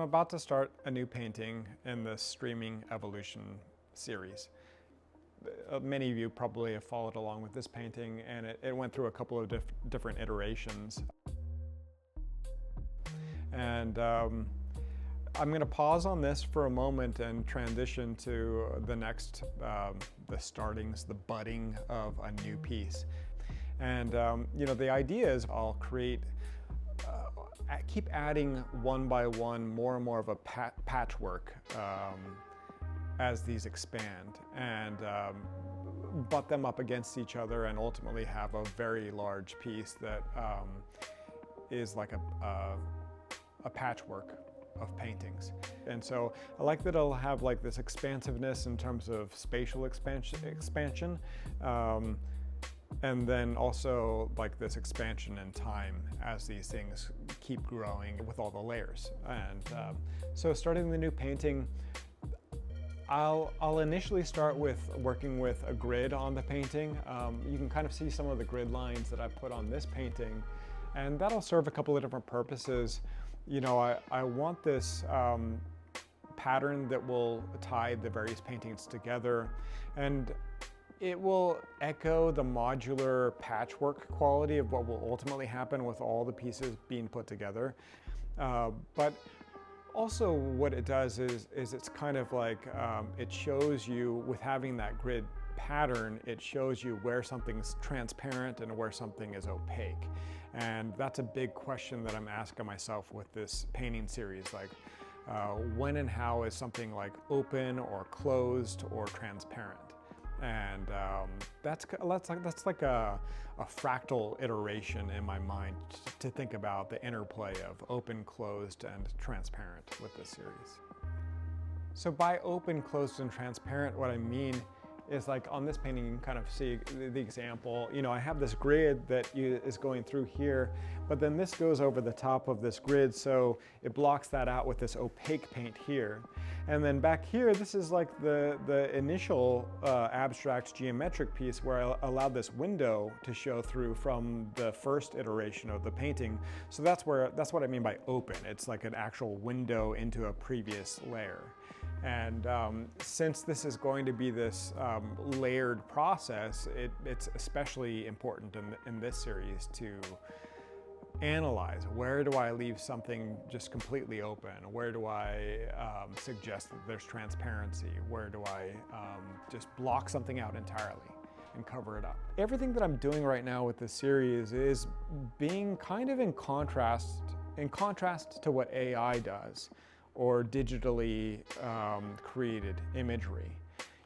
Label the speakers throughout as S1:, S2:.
S1: about to start a new painting in the Streaming Evolution series. Many of you probably have followed along with this painting, and it went through a couple of different iterations. And I'm going to pause on this for a moment and transition to the next, the startings, the budding of a new piece. And the idea is I'll create, keep adding one by one more and more of a patchwork as these expand, and butt them up against each other and ultimately have a very large piece that is like a patchwork of paintings. And so I like that it'll have like this expansiveness in terms of spatial expansion, and then also like this expansion in time as these things keep growing with all the layers. And so starting the new painting, I'll initially start with working with a grid on the painting. You can kind of see some of the grid lines that I put on this painting, and that'll serve a couple of different purposes. I want this pattern that will tie the various paintings together, and it will echo the modular patchwork quality of what will ultimately happen with all the pieces being put together. But also what it does is it's kind of like, it shows you, with having that grid pattern, it shows you where something's transparent and where something is opaque. And that's a big question that I'm asking myself with this painting series, like when and how is something like open or closed or transparent? And that's like a fractal iteration in my mind to think about the interplay of open, closed, and transparent with this series. So by open, closed, and transparent, what I mean is, like on this painting, you can kind of see the example. I have this grid that is going through here, but then this goes over the top of this grid, so it blocks that out with this opaque paint here. And then back here, this is like the initial abstract geometric piece where I allowed this window to show through from the first iteration of the painting. So that's what I mean by open. It's like an actual window into a previous layer. And since this is going to be this layered process, it's especially important in this series to analyze, where do I leave something just completely open? Where do I suggest that there's transparency? Where do I just block something out entirely and cover it up? Everything that I'm doing right now with this series is being kind of in contrast to what AI does, or digitally created imagery.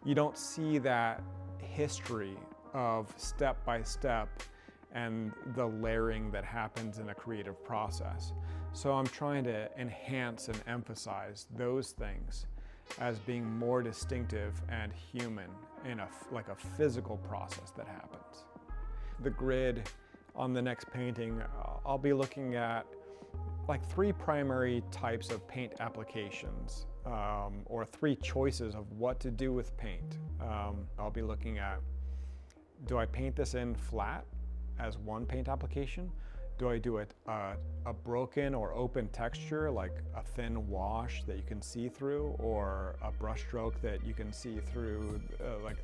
S1: You don't see that history of step by step and the layering that happens in a creative process. So I'm trying to enhance and emphasize those things as being more distinctive and human in like a physical process that happens. The grid on the next painting, I'll be looking at like 3 primary types of paint applications, or 3 choices of what to do with paint. I'll be looking at, do I paint this in flat as one paint application? Do I do it a broken or open texture, like a thin wash that you can see through, or a brush stroke that you can see through, like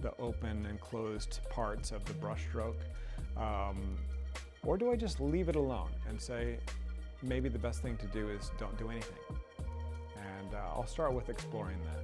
S1: the open and closed parts of the brush stroke? Or do I just leave it alone and say, maybe the best thing to do is don't do anything? And I'll start with exploring that.